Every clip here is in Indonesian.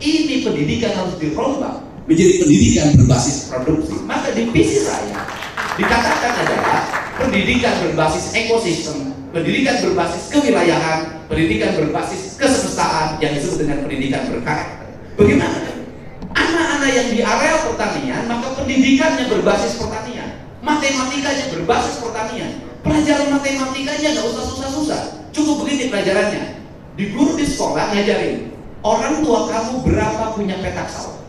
Ini pendidikan harus dirombak menjadi pendidikan berbasis produksi. Maka di visi saya dikatakan adalah pendidikan berbasis ekosistem, pendidikan berbasis kewilayahan, pendidikan berbasis kesemestaan yang disebut dengan pendidikan berkarakter. Bagaimana? Anak-anak yang di area pertanian, maka pendidikannya berbasis pertanian, matematikanya berbasis pertanian. Pelajaran matematikanya nggak usah susah-susah, cukup begini pelajarannya. Di guru di sekolah ngajarin, orang tua kamu berapa punya petak sawah.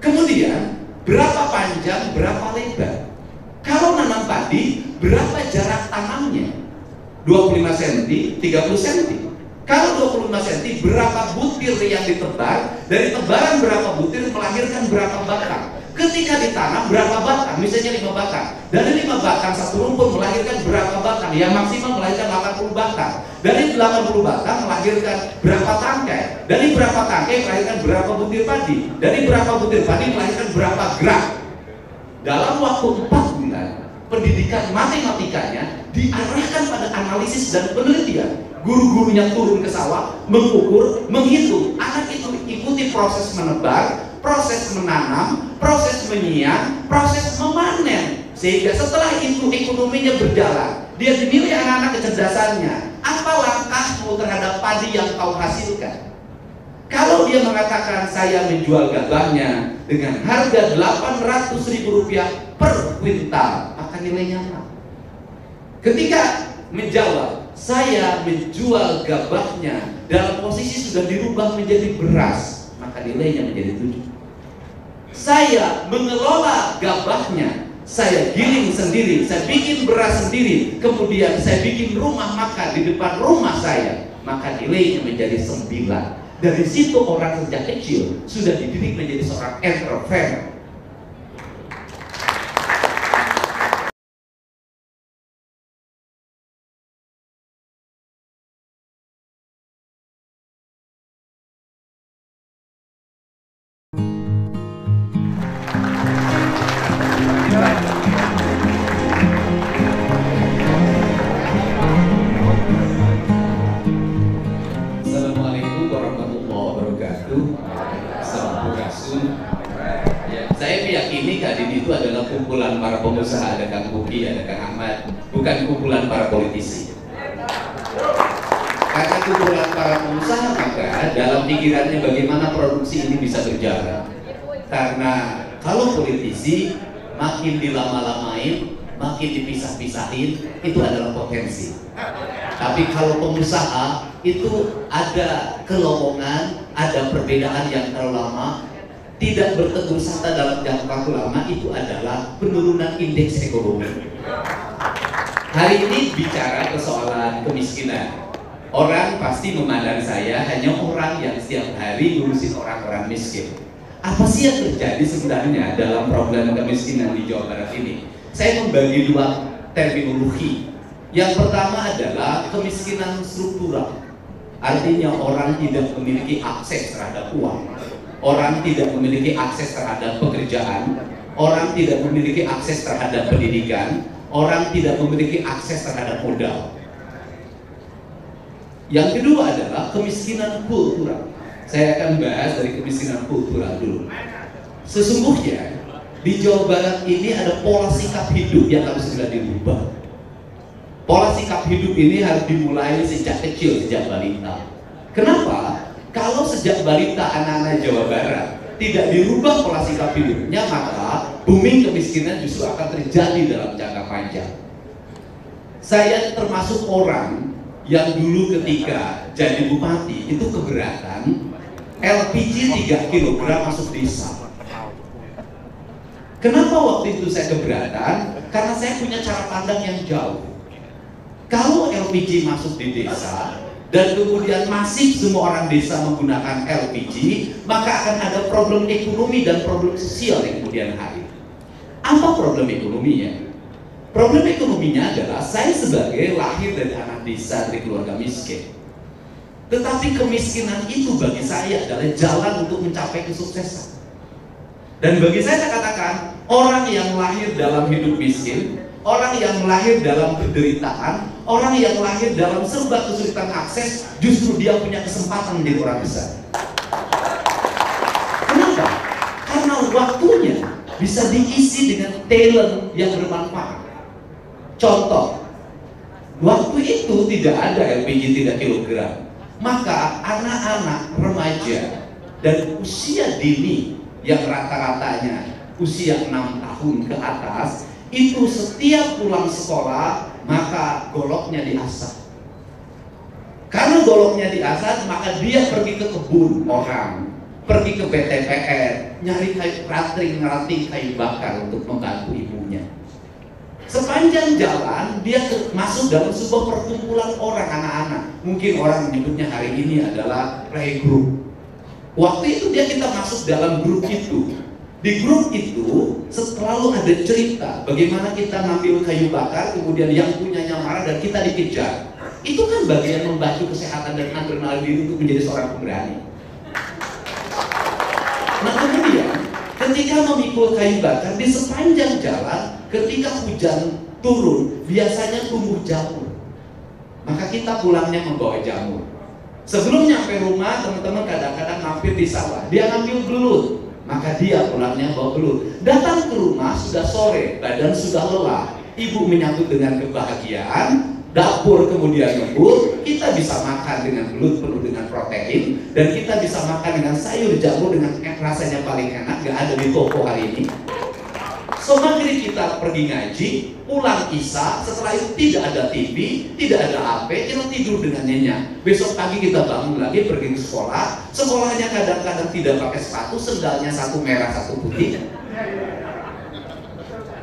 Kemudian berapa panjang, berapa lebar. Kalau nanam padi, berapa jarak tanamnya? 25 cm, 30 cm. Kalau 25 cm, berapa butir yang ditebar? Dari tebaran berapa butir melahirkan berapa batang? Ketika ditanam berapa batang? Misalnya 5 batang. Dari 5 batang satu rumput melahirkan berapa batang? Yang maksimal melahirkan 80 batang. Dari 80 batang melahirkan berapa tangkai? Dari berapa tangkai melahirkan berapa butir padi? Dari berapa butir padi melahirkan berapa gram? Dalam waktu 4 bulan, pendidikan matematikanya diarahkan pada analisis dan penelitian. Guru-gurunya turun ke sawah, mengukur, menghitung. Anak itu ikuti proses menebar, proses menanam, proses menyiang, proses memanen. Sehingga setelah itu ekonominya berjalan. Dia dinilai anak-anak kecerdasannya. Apa langkahmu terhadap padi yang kau hasilkan? Kalau dia mengatakan saya menjual gabahnya dengan harga Rp800.000 per kuintal, maka nilainya apa? Ketika menjawab saya menjual gabahnya dalam posisi sudah dirubah menjadi beras, maka nilainya menjadi 7. Saya mengelola gabahnya, saya giling sendiri, saya bikin beras sendiri, kemudian saya bikin rumah makan di depan rumah saya, maka nilainya menjadi 9. Dari situ orang sejak kecil sudah dididik menjadi seorang entrepreneur. Assalamualaikum warahmatullahi wabarakatuh. Sampurasun. Ya, saya meyakini keadaan itu adalah kumpulan para pengusaha, ada Kang Buki, ada Kang Ahmad, bukan kumpulan para politisi. Karena kumpulan para pengusaha, maka dalam pikirannya bagaimana produksi ini bisa berjalan. Karena kalau politisi makin dilama-lamain, makin dipisah-pisahin, itu adalah potensi. Tapi kalau pengusaha itu ada kelowongan, ada perbedaan yang terlalu lama, tidak bertegur sata dalam jangka waktu lama, itu adalah penurunan indeks ekonomi. Hari ini bicara persoalan kemiskinan. Orang pasti memandang saya hanya orang yang setiap hari ngurusin orang-orang miskin. Apa sih yang terjadi sebenarnya dalam problem kemiskinan di Jawa Barat ini? Saya membagi 2 terminologi. Yang pertama adalah kemiskinan struktural. Artinya orang tidak memiliki akses terhadap uang, orang tidak memiliki akses terhadap pekerjaan, orang tidak memiliki akses terhadap pendidikan, orang tidak memiliki akses terhadap modal. Yang kedua adalah kemiskinan kultural. Saya akan bahas dari kemiskinan kultural dulu. Sesungguhnya di Jawa Barat ini ada pola sikap hidup yang harus segera dirubah. Pola sikap hidup ini harus dimulai sejak kecil, sejak balita. Kenapa? Kalau sejak balita anak-anak Jawa Barat tidak dirubah pola sikap hidupnya, maka booming kemiskinan justru akan terjadi dalam jangka panjang. Saya termasuk orang yang dulu ketika jadi bupati itu keberatan LPG 3 kg masuk desa. Kenapa waktu itu saya keberatan? Karena saya punya cara pandang yang jauh. Kalau LPG masuk di desa dan kemudian masih semua orang desa menggunakan LPG, maka akan ada problem ekonomi dan problem sosial di kemudian hari. Apa problem ekonominya? Problem ekonominya adalah saya sebagai lahir dari anak desa, dari keluarga miskin. Tetapi kemiskinan itu bagi saya adalah jalan untuk mencapai kesuksesan. Dan bagi saya katakan, orang yang lahir dalam hidup miskin, orang yang lahir dalam penderitaan, orang yang lahir dalam serba kesulitan akses, justru dia punya kesempatan menjadi orang besar. waktunya bisa diisi dengan talent yang bermanfaat. Contoh, waktu itu tidak ada LPG 3 kg, maka anak-anak remaja dan usia dini yang rata-ratanya usia 6 tahun ke atas, itu setiap pulang sekolah maka goloknya diasah. Karena goloknya diasah, maka dia pergi ke kebun orang, pergi ke BTPR, nyari ranting kayu bakar untuk membantu ibunya. Sepanjang jalan dia masuk dalam sebuah perkumpulan orang, anak-anak. Mungkin orang menyebutnya hari ini adalah playgroup. Waktu itu kita masuk dalam grup itu. Di grup itu selalu ada cerita bagaimana kita ngambil kayu bakar, kemudian yang punyanya marah dan kita dikejar. Itu kan bagian membantu kesehatan dan adrenalin diri untuk menjadi seorang pemberani. Nah kemudian ketika memikul kayu bakar di sepanjang jalan, ketika hujan turun biasanya tumbuh jamur. Maka kita pulangnya membawa jamur. Sebelum nyampe rumah, teman-teman kadang-kadang mampir di sawah, dia ngambil belut, maka dia pulangnya bawa belut. Datang ke rumah sudah sore, badan sudah lelah, ibu menyambut dengan kebahagiaan, dapur kemudian ngebul, kita bisa makan dengan belut penuh dengan protein, dan kita bisa makan dengan sayur jamur dengan rasanya paling enak, gak ada di toko hari ini. So maghrib kita pergi ngaji, pulang isya, setelah itu tidak ada TV, tidak ada HP, kita tidur dengan nyenyak. Besok pagi kita bangun lagi pergi ke sekolah, sekolahnya kadang-kadang tidak pakai sepatu, sendalnya satu merah satu putih.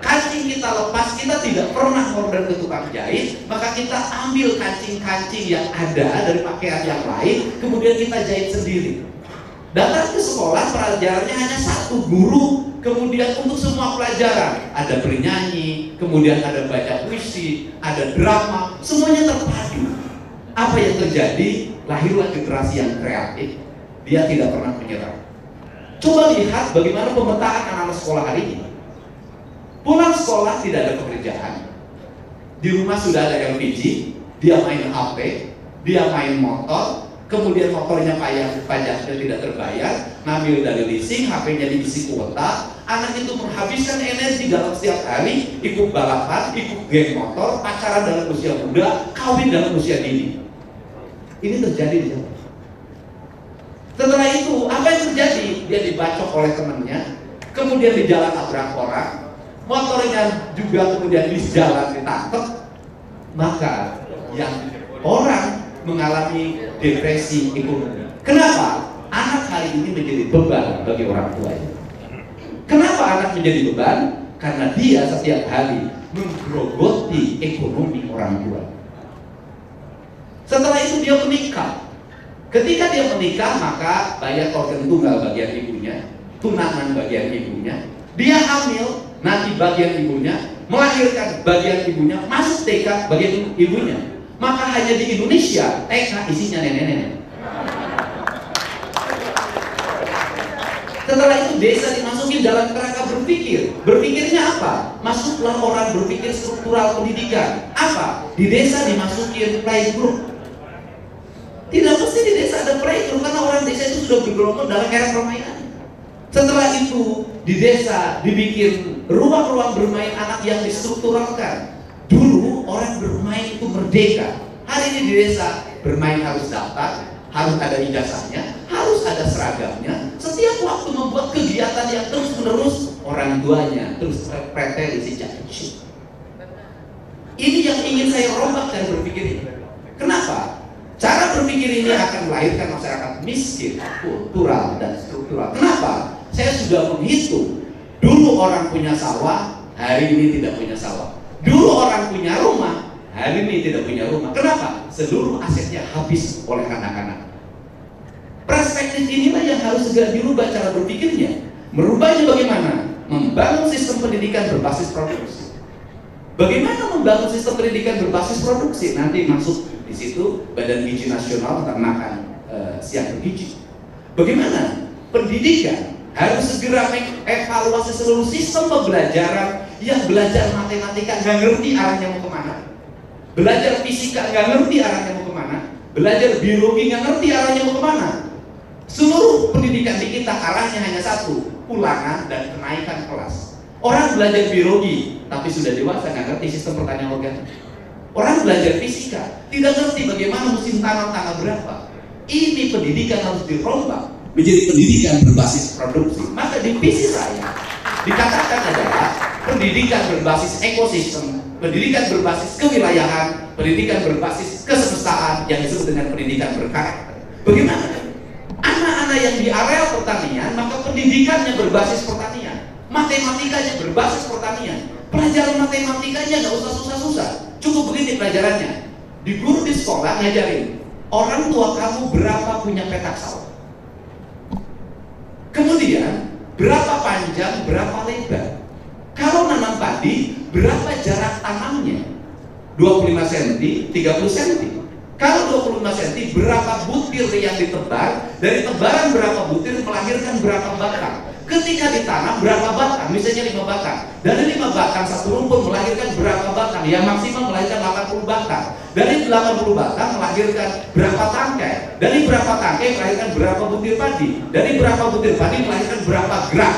Kancing kita lepas, kita tidak pernah order ke tukang jahit, maka kita ambil kancing-kancing yang ada dari pakaian yang lain, kemudian kita jahit sendiri. Datang ke sekolah, pelajarannya hanya satu, guru. Kemudian untuk semua pelajaran ada bernyanyi, kemudian ada baca puisi, ada drama, semuanya terpadu. Apa yang terjadi? Lahirlah generasi yang kreatif. Dia tidak pernah menyerah. Coba lihat bagaimana pemetaan anak-anak sekolah hari ini. Pulang sekolah tidak ada pekerjaan. Di rumah sudah ada LPG, dia main HP, dia main motor, kemudian motornya pajaknya tidak terbayar, ngambil dari leasing, HP-nya diisi kuota. Anak itu menghabiskan energi dalam setiap hari, ikut balapan, ikut geng motor, pacaran dalam usia muda, kawin dalam usia dini. Ini terjadi di Jawa. Setelah itu, apa yang terjadi? Dia dibacok oleh temannya, kemudian di jalan tabrak orang, motornya juga kemudian di jalan ditangkap. Maka yang orang mengalami depresi ekonomi. Kenapa? Anak hari ini menjadi beban bagi orang tuanya. Kenapa anak menjadi beban? Karena dia setiap hari menggerogoti ekonomi orang tua. Setelah itu dia menikah. Ketika dia menikah, maka bayar organ tunggal bagian ibunya, tunangan bagian ibunya. Dia hamil, nanti bagian ibunya, melahirkan bagian ibunya, masuk TK bagian ibunya. Maka hanya di Indonesia TK isinya nenek-nenek. Setelah itu desa dimasukin dalam kerangka berpikir. Berpikirnya apa? Masuklah orang berpikir struktural pendidikan. Apa? Di desa dimasukin playgroup. Tidak mesti di desa ada playgroup, karena orang desa itu sudah bergerombol dalam era permainan. Setelah itu di desa dibikin ruang-ruang bermain anak yang distrukturalkan. Dulu orang bermain itu merdeka. Hari ini di desa bermain harus daftar, harus ada ijazahnya, harus ada seragamnya. Setiap waktu membuat kegiatan yang terus-menerus, orang tuanya terus preteli sejak kecil. Ini yang ingin saya rombak cara berpikir ini. Kenapa? Cara berpikir ini akan melahirkan masyarakat miskin, kultural dan struktural. Kenapa? Saya sudah menghitung. Dulu orang punya sawah, hari ini tidak punya sawah. Dulu orang punya rumah, hari ini tidak punya rumah. Kenapa? Seluruh asetnya habis oleh anak-anak. Perspektif inilah yang harus segera dirubah cara berpikirnya. Merubahnya bagaimana? Membangun sistem pendidikan berbasis produksi. Bagaimana membangun sistem pendidikan berbasis produksi? Nanti masuk di situ Badan Gizi Nasional tentang makan siang bergizi. Bagaimana? Pendidikan harus segera mengevaluasi seluruh sistem pembelajaran. Yang belajar matematika nggak ngerti arahnya mau kemana, belajar fisika nggak ngerti arahnya mau kemana, belajar biologi nggak ngerti arahnya mau kemana. Seluruh pendidikan di kita arahnya hanya satu, ulangan dan kenaikan kelas. Orang belajar biologi, tapi sudah dewasa nggak ngerti sistem pertanian organik. Orang belajar fisika, tidak ngerti bagaimana musim tanam tanggal berapa. Ini pendidikan harus dirombak menjadi pendidikan berbasis produksi. Maka di visi saya dikatakan adalah pendidikan berbasis ekosistem, pendidikan berbasis kewilayahan, pendidikan berbasis kesemestaan yang disebut dengan pendidikan berkarakter. Bagaimana? Anak-anak yang di area pertanian, maka pendidikannya berbasis pertanian, matematikanya berbasis pertanian. Pelajaran matematikanya nggak usah susah-susah, cukup begini pelajarannya. Di guru di sekolah ngajarin, orang tua kamu berapa punya petak sawah. Kemudian berapa panjang, berapa lebar. Kalau nanam padi, berapa jarak tanamnya? 25 cm, 30 cm. Kalau 25 cm, berapa butir yang ditebar? Dari tebaran berapa butir melahirkan berapa batang? Ketika ditanam berapa batang? Misalnya 5 batang. Dari 5 batang satu rumput melahirkan berapa batang? Yang maksimal melahirkan 80 batang. Dari 80 batang melahirkan berapa tangkai? Dari berapa tangkai melahirkan berapa butir padi? Dari berapa butir padi melahirkan berapa gram?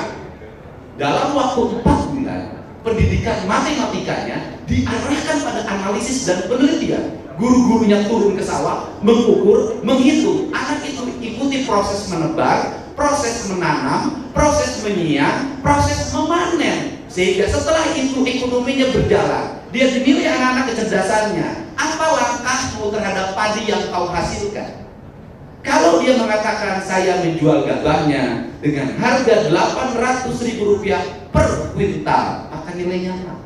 Dalam waktu 4 bulan, pendidikan matematikanya diarahkan pada analisis dan penelitian. Guru-gurunya turun ke sawah, mengukur, menghitung. Anak itu ikuti proses menebar, proses menanam, proses menyiang, proses memanen. Sehingga setelah itu ekonominya berjalan. Dia dinilai anak-anak kecerdasannya. Apa langkahmu terhadap padi yang kau hasilkan? Kalau dia mengatakan saya menjual gabahnya dengan harga Rp800.000 per kuintal, maka nilainya apa?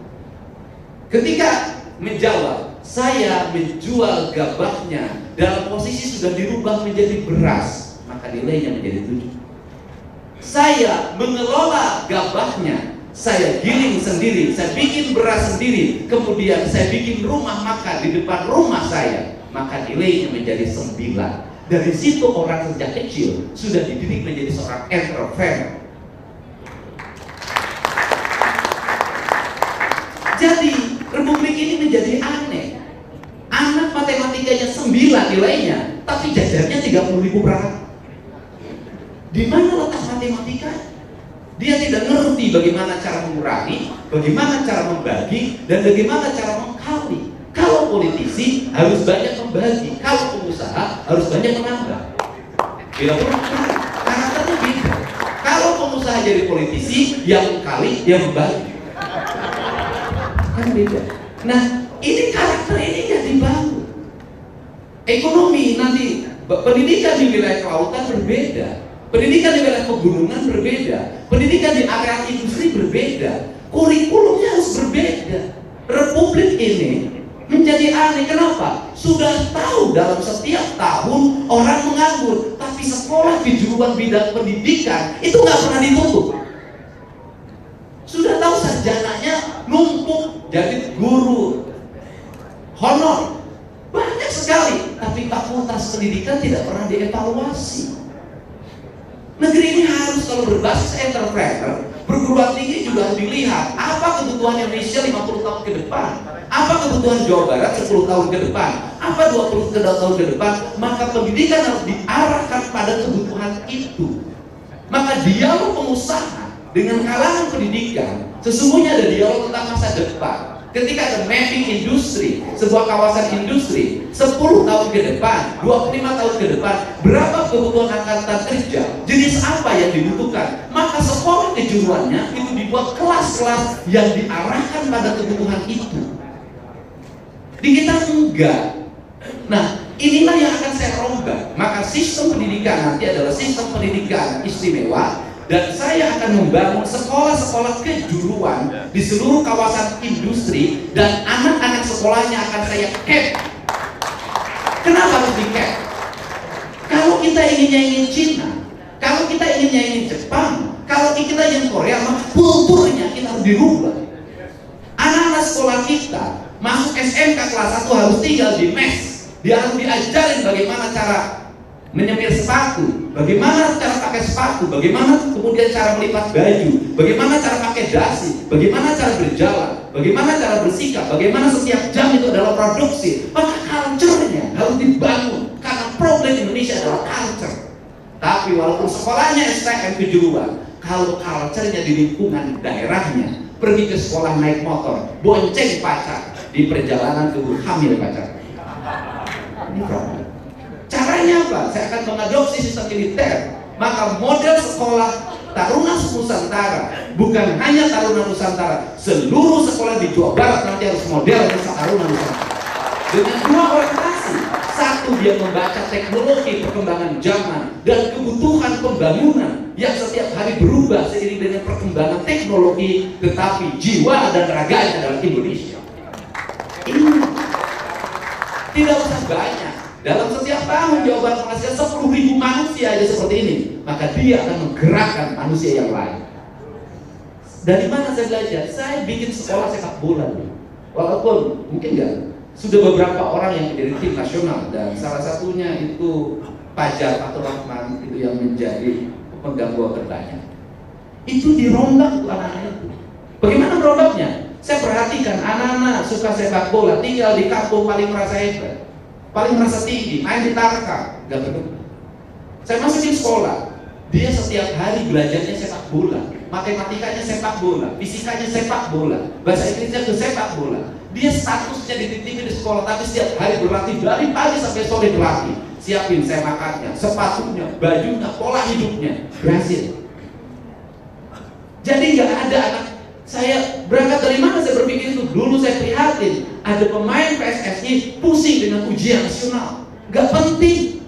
Ketika menjawab, saya menjual gabahnya dalam posisi sudah dirubah menjadi beras, maka nilainya menjadi 7. Saya mengelola gabahnya, saya giling sendiri, saya bikin beras sendiri, kemudian saya bikin rumah makan di depan rumah saya, maka nilainya menjadi 9. Dari situ orang sejak kecil sudah dididik menjadi seorang entrepreneur. Jadi republik ini menjadi aneh. Anak matematikanya 9 nilainya, tapi jajarnya 30.000 per anak. Di mana letak matematika? Dia tidak ngerti bagaimana cara mengurangi, bagaimana cara membagi, dan bagaimana cara mengkali. Kalau politisi harus banyak membagi, kalau pengusaha harus banyak menambah. Bila karakternya beda. Kalau pengusaha jadi politisi, yang mengkali, dia membagi. Kan beda. Nah, ini karakter ini yang dibangun. Ekonomi nanti, pendidikan di wilayah kelautan berbeda, pendidikan di wilayah pegunungan berbeda, pendidikan di area industri berbeda, kurikulumnya harus berbeda. Republik ini menjadi aneh. Kenapa? Sudah tahu dalam setiap tahun orang menganggur, tapi sekolah kejuruan bidang pendidikan itu nggak pernah ditutup. Sudah tahu sarjananya numpuk jadi guru honor banyak sekali, tapi fakultas pendidikan tidak pernah dievaluasi. Negeri ini harus, kalau berbasis entrepreneur, perguruan tinggi juga harus dilihat apa kebutuhan Indonesia 50 tahun ke depan, apa kebutuhan Jawa Barat 10 tahun ke depan, apa 20 tahun ke depan. Maka pendidikan harus diarahkan pada kebutuhan itu. Maka dialog pengusaha dengan kalangan pendidikan sesungguhnya ada dialog tentang masa depan. Ketika ada mapping industri, sebuah kawasan industri 10 tahun ke depan, 25 tahun ke depan, berapa kebutuhan angkatan kerja, jenis apa yang dibutuhkan, maka sekolah kejuruannya itu dibuat kelas-kelas yang diarahkan pada kebutuhan itu. Di kita enggak. Nah, inilah yang akan saya rombak. Maka sistem pendidikan nanti adalah sistem pendidikan istimewa. Dan saya akan membangun sekolah-sekolah kejuruan di seluruh kawasan industri, dan anak-anak sekolahnya akan saya cap. Kenapa harus di cap? Kalau kita ingin Cina, kalau kita ingin Jepang, kalau kita ingin Korea, maka kulturnya kita harus dirubah. Anak-anak sekolah kita masuk SMK kelas 1 harus tinggal di mes. Dia harus diajarin bagaimana cara menyemir sepatu, bagaimana cara pakai sepatu, bagaimana kemudian cara melipat baju, bagaimana cara pakai dasi, bagaimana cara berjalan, bagaimana cara bersikap, bagaimana setiap jam itu adalah produksi. Maka culture-nya harus dibangun, karena problem Indonesia adalah culture. Tapi walaupun sekolahnya STM kejuruan, Kalau culture-nya di lingkungan daerahnya, pergi ke sekolah naik motor, bonceng pacar, di perjalanan tunggu hamil pacar. Ini problem. Caranya apa? Saya akan mengadopsi sistem militer. Maka model sekolah Taruna Nusantara bukan hanya Taruna Nusantara, seluruh sekolah di Jawa Barat nanti harus model Taruna Nusantara dengan dua orientasi. Satu, dia membaca teknologi perkembangan zaman dan kebutuhan pembangunan yang setiap hari berubah seiring dengan perkembangan teknologi, tetapi jiwa dan raganya adalah Indonesia. Ini tidak usah banyak. Dalam setiap tahun Jawa Barat menghasilkan 10.000 manusia aja seperti ini, maka dia akan menggerakkan manusia yang lain. Dari mana saya belajar? Saya bikin sekolah sepak bola, walaupun mungkin enggak, sudah beberapa orang yang menjadi tim nasional, dan salah satunya itu Fajar Fatur Rahman, itu yang menjadi pemegang bola terbanyak. Itu dirombak tuh anak-anak itu. Bagaimana merombaknya? Saya perhatikan anak-anak suka sepak bola, tinggal di kampung paling merasa hebat, paling merasa tinggi, main di Tarkam, gak betul. Saya masukin sekolah, dia setiap hari belajarnya sepak bola, matematikanya sepak bola, fisikanya sepak bola, bahasa Inggrisnya ke sepak bola. Dia statusnya dititipin di sekolah, tapi setiap hari berlatih dari pagi sampai sore berlatih. Siapin semakannya, sepatunya, bajunya, pola hidupnya, berhasil. Jadi nggak ada anak. Saya berangkat dari mana saya berpikir itu? Dulu saya prihatin, ada pemain PSSI pusing dengan ujian nasional, nggak penting.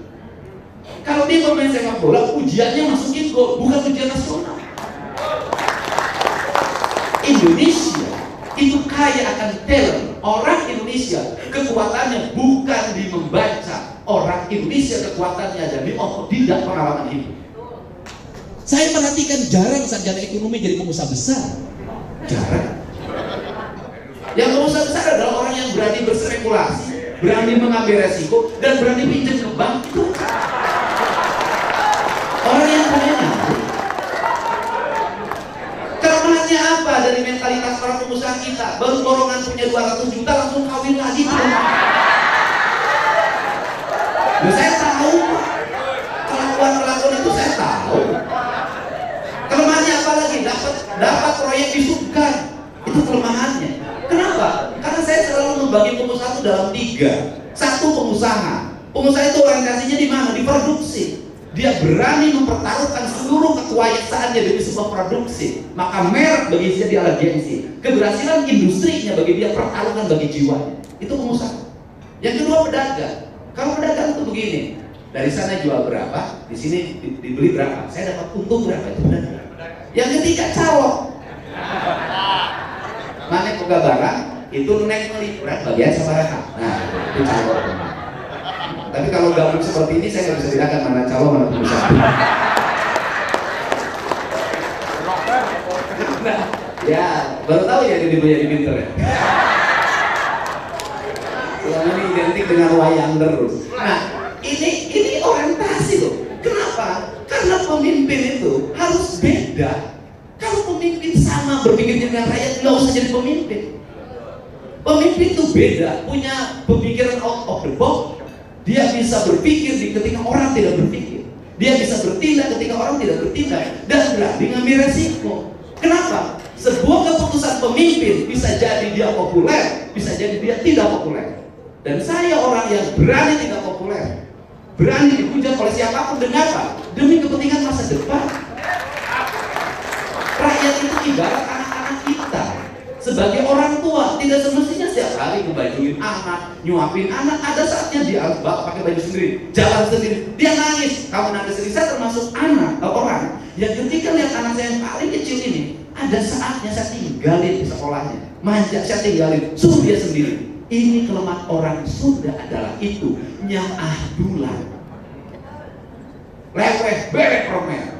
Kalau dia pemain sepak bola, ujiannya masukin gol, bukan ujian nasional. Indonesia itu kaya akan talent. Orang Indonesia kekuatannya bukan di membaca. Orang Indonesia kekuatannya ada di otodidak pengalaman hidup. Saya perhatikan jarang sarjana ekonomi jadi pengusaha besar. Jarang. Yang pengusaha besar adalah orang yang berani berspekulasi, berani mengambil resiko, dan berani pinjam ke bank. Itu orang yang punya nyali. Kelemahannya apa dari mentalitas para pengusaha kita? Baru borongan punya 200 juta langsung kawin lagi. Nah, saya tahu kelakuan itu, saya tahu. Kelemahannya apa lagi? Dapat proyek disubkan. Itu kelemahannya. Kenapa? Karena saya selalu membagi pengusaha itu dalam 3. Satu, pengusaha. Pengusaha itu orientasinya di mana? Di produksi. Dia berani mempertaruhkan seluruh kekuasaannya demi sebuah produksi. Maka merek bagi dia adalah gengsi. Keberhasilan industrinya bagi dia pertaruhan bagi jiwanya. Itu pengusaha. Yang kedua, pedagang. Kalau pedagang itu begini, dari sana jual berapa, di sini dibeli berapa, saya dapat untung berapa, itu pedagang. Yang ketiga, calok. Mana buka barang, itu naik beli, bagian sama rata. Nah, itu calok. Tapi kalau gabung seperti ini, saya nggak bisa bedakan mana calon mana pengusaha. Nah, ya baru tahu ya ini punya di pinter ya. Selama ini identik dengan wayang terus. Nah, ini orientasi loh. Kenapa? Karena pemimpin itu harus beda. Kalau pemimpin sama berpikir dengan rakyat, nggak usah jadi pemimpin. Pemimpin itu beda, punya pemikiran out of the box. Dia bisa berpikir ketika orang tidak berpikir. Dia bisa bertindak ketika orang tidak bertindak, dan berani ngambil resiko. Kenapa? Sebuah keputusan pemimpin bisa jadi dia populer, bisa jadi dia tidak populer. Dan saya orang yang berani tidak populer, berani dihujat oleh siapapun. Demi apa? Demi kepentingan masa depan. Rakyat itu ibarat anak-anak kita. Sebagai orang tua, tidak semestinya setiap hari ngebajuin anak, nyuapin anak. Ada saatnya dia harus pakai baju sendiri, jalan sendiri. Dia nangis, kamu nangis sendiri. Saya termasuk anak orang yang ketika lihat anak saya yang paling kecil ini, ada saatnya saya tinggalin di sekolahnya, manja, saya tinggalin, suruh dia sendiri. Ini kelemahan orang Sunda adalah itu, nyah dulan, leweh, berek romer,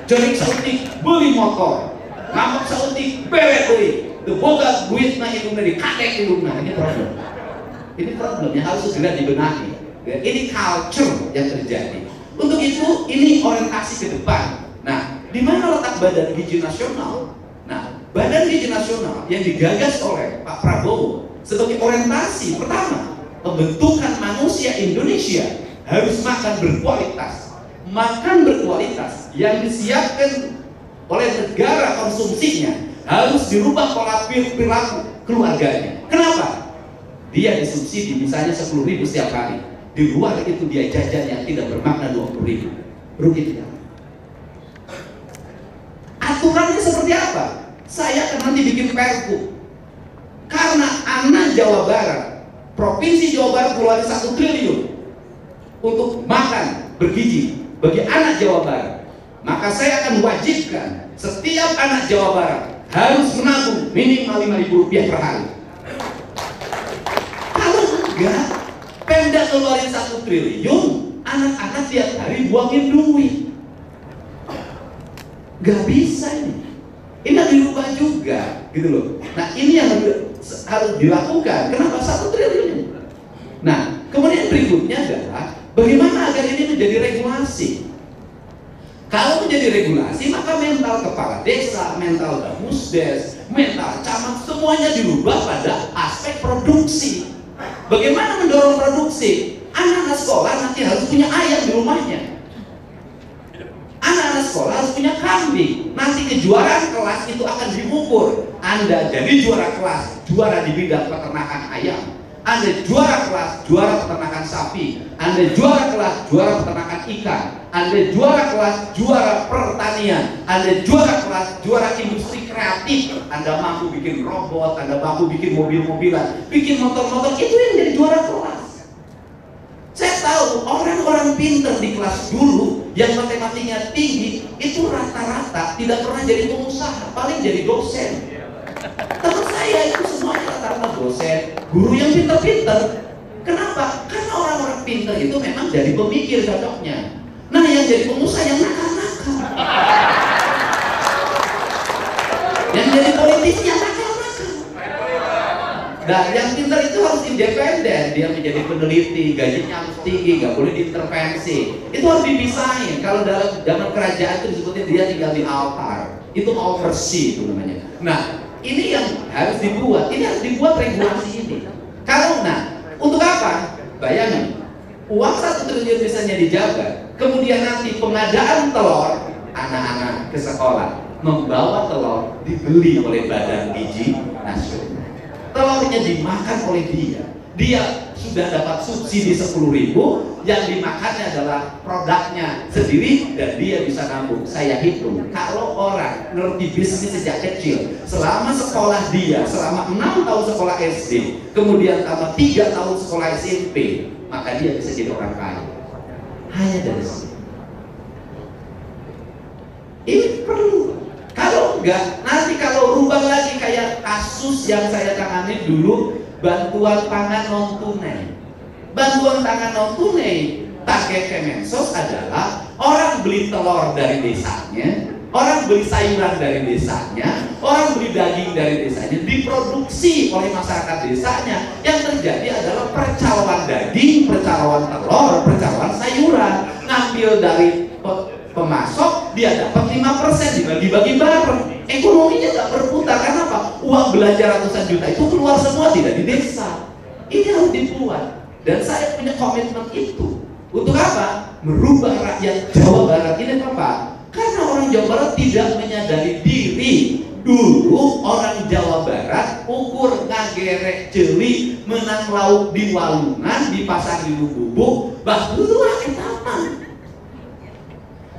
jenik sautik, beli motor, ngambek sautik, berek beli, boga duit na ilumna di kadek ilumna. Ini problem. Ini problem yang harus segera dibenahi. Ini culture yang terjadi. Untuk itu, ini orientasi ke depan. Nah, di mana letak Badan Gizi Nasional? Nah, Badan Gizi Nasional yang digagas oleh Pak Prabowo sebagai orientasi pertama, pembentukan manusia Indonesia harus makan berkualitas. Makan berkualitas yang disiapkan oleh negara konsumsinya harus dirubah pola perilaku keluarganya. Kenapa? Dia disubsidi misalnya 10.000 setiap hari. Di luar itu dia jajan yang tidak bermakna 20.000. Rugi tidak? Aturannya seperti apa? Saya akan nanti bikin perpu. Karena anak Jawa Barat, Provinsi Jawa Barat keluarin 1 triliun untuk makan bergizi bagi anak Jawa Barat, maka saya akan wajibkan setiap anak Jawa Barat harus menabung minimal Rp5.000 per hari. Kalau enggak, Pemda keluarin 1 triliun, anak-anak tiap hari buangin duit. Gak bisa ini. Ini harus dirubah juga, gitu loh. Nah, ini yang harus dilakukan. Kenapa 1 triliun? Nah, kemudian berikutnya adalah bagaimana agar ini menjadi regulasi. Kalau menjadi regulasi, maka mental kepala desa, mental Damusdes, mental camat, semuanya dirubah pada aspek produksi. Bagaimana mendorong produksi? Anak-anak sekolah nanti harus punya ayam di rumahnya. Anak-anak sekolah harus punya kambing. Nanti kejuaraan kelas itu akan diukur. Anda jadi juara kelas, juara di bidang peternakan ayam. Anda juara kelas, juara peternakan sapi. Anda juara kelas, juara peternakan ikan. Anda juara kelas, juara pertanian. Anda juara kelas, juara industri kreatif. Anda mampu bikin robot, Anda mampu bikin mobil-mobilan, bikin motor-motor. Itu yang jadi juara kelas. Saya tahu orang-orang pintar di kelas dulu yang matematikanya tinggi itu rata-rata tidak pernah jadi pengusaha, paling jadi dosen. Teman saya itu semuanya rata-rata dosen, guru yang pintar-pintar. Kenapa? Karena orang-orang pintar itu memang jadi pemikir cocoknya. Nah, yang jadi pengusaha yang nakal-nakal, yang jadi politisi yang nakal-nakal. Dan yang pintar itu harus independen, dia menjadi peneliti, gajinya harus tinggi, nggak boleh diintervensi. Itu harus dipisahin. Kalau dalam zaman kerajaan itu disebutin dia tinggal di altar, itu oversee itu namanya. Nah, ini yang harus dibuat. Ini harus dibuat regulasi ini. Kalau untuk apa? Bayangin, uang 1 triliun misalnya dijaga, kemudian nanti pengadaan telur anak-anak ke sekolah, membawa telur dibeli oleh Badan Gizi Nasional. Telurnya dimakan oleh dia sudah dapat subsidi 10.000, yang dimakannya adalah produknya sendiri dan dia bisa nabung. Saya hitung, kalau orang ngerti bisnis sejak kecil, selama sekolah dia, selama 6 tahun sekolah SD, kemudian tambah 3 tahun sekolah SMP, maka dia bisa jadi orang kaya. Hanya dari situ. Ini perlu. Kalau enggak, nanti kalau rubah lagi kayak kasus yang saya tangani dulu, bantuan pangan non tunai. Bantuan pangan non tunai, target Kemensos adalah orang beli telur dari desanya, orang beli sayuran dari desanya, orang beli daging dari desanya, diproduksi oleh masyarakat desanya. Yang terjadi adalah percaloan daging, percaloan telur, percaloan sayuran. Ngambil dari pemasok, dia dapat 5%, dibagi-bagi bareng. Ekonominya tak berputar. Karena apa? Uang belanja ratusan juta itu keluar semua, tidak di desa. Ini harus dibuat. Dan saya punya komitmen itu. Untuk apa? Merubah rakyat Jawa Barat ini apa? Karena orang Jawa Barat tidak menyadari diri. Dulu orang Jawa Barat ukur ngagerek jeli, menang lauk di Walungan, di pasar di Lububuk, bahwa etaman.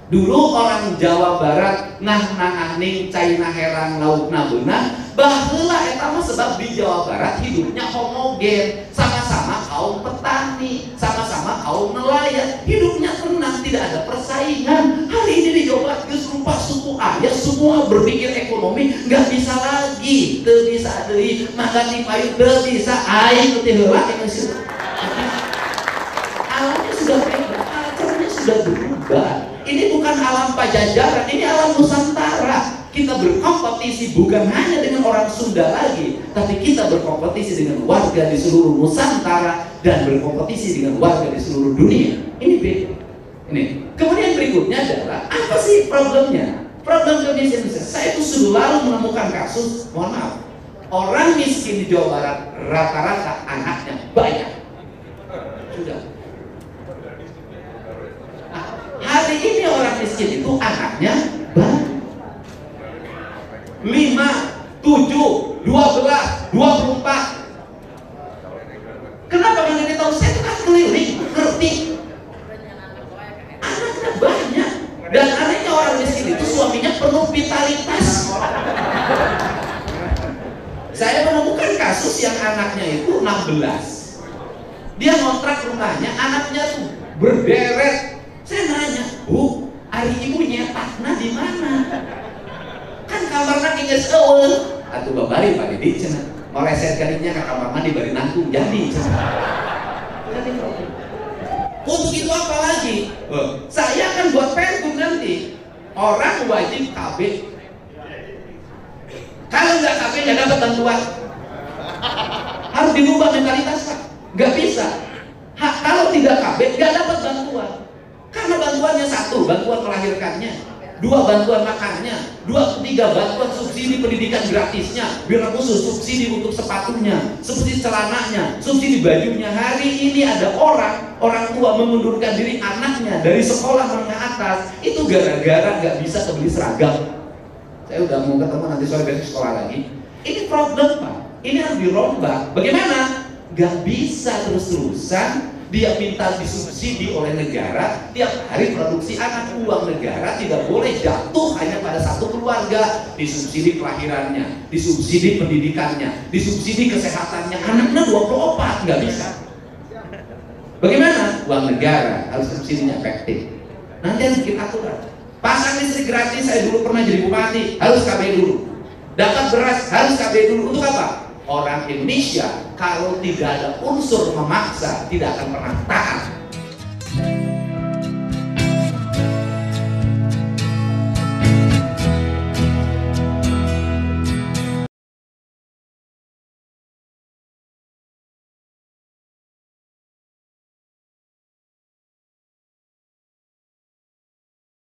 Dulu orang Jawa Barat nang-nanganing China herang lauk nabeunang, baheula eta mah sebab di Jawa Barat hidupnya homogen, sama-sama kaum petani, sama-sama kaum nelayan, hidupnya tenang, tidak ada persaingan. Hari ini di Jawa Barat geus rupa suku ayah, semua berpikir ekonomi, nggak bisa lagi, teu bisa deui makan di payung, teu bisa aing teh heula Indonesia. Alamnya sudah beda, acaranya sudah berubah. Ini bukan alam Pajajaran, ini alam Nusantara. Kita berkompetisi bukan hanya dengan orang Sunda lagi, tapi kita berkompetisi dengan warga di seluruh Nusantara dan berkompetisi dengan warga di seluruh dunia. Ini beda. Ini. Kemudian berikutnya adalah apa sih problemnya? Problem Indonesia. Saya itu selalu menemukan kasus, mohon maaf, orang miskin di Jawa Barat rata-rata anaknya banyak. Sudah. Hari ini orang miskin itu anaknya banyak. 5, 7, 12, 24. Kenapa Bang Dede tahu? Saya itu kan keliling, ngerti. Anaknya banyak. Dan anehnya orang miskin itu suaminya penuh vitalitas. Saya menemukan kasus yang anaknya itu 16. Dia ngontrak rumahnya, anaknya tuh berderet. Saya nanya, Bu, hari ibu nyetakna di mana? Kan kamarnya inges eueuh. Atuh babari Pak Didi cenah. Moleset kalinya ke kamar mandi bari nangtung jadi cenah. Untuk itu apa lagi? Saya akan buat pergub nanti. Orang wajib KB. Kalau nggak KB nggak dapat bantuan. Harus dirubah mentalitas Pak. Nggak bisa. Kalau tidak KB nggak dapat bantuan. Karena bantuannya 1, bantuan melahirkannya, 2, bantuan makannya, 2, 3, bantuan subsidi pendidikan gratisnya, bila khusus subsidi untuk sepatunya, subsidi celananya, subsidi bajunya. Hari ini ada orang tua mengundurkan diri anaknya dari sekolah menengah atas itu gara-gara nggak bisa kebeli seragam. Saya udah mau ketemu nanti sore besok sekolah lagi. Ini problem Pak, ini harus dirombak. Bagaimana? Gak bisa terus-terusan dia minta disubsidi oleh negara, tiap hari produksi anak. Uang negara tidak boleh jatuh hanya pada satu keluarga. Disubsidi kelahirannya, disubsidi pendidikannya, disubsidi kesehatannya. Anaknya 24, nggak bisa. Bagaimana? Uang negara harus subsidinya efektif. Nanti harus bikin aturan. Pasang listrik gratis, saya dulu pernah jadi bupati, harus KB dulu. Dapat beras, harus KB dulu. Untuk apa? Orang Indonesia kalau tidak ada unsur memaksa tidak akan pernah taat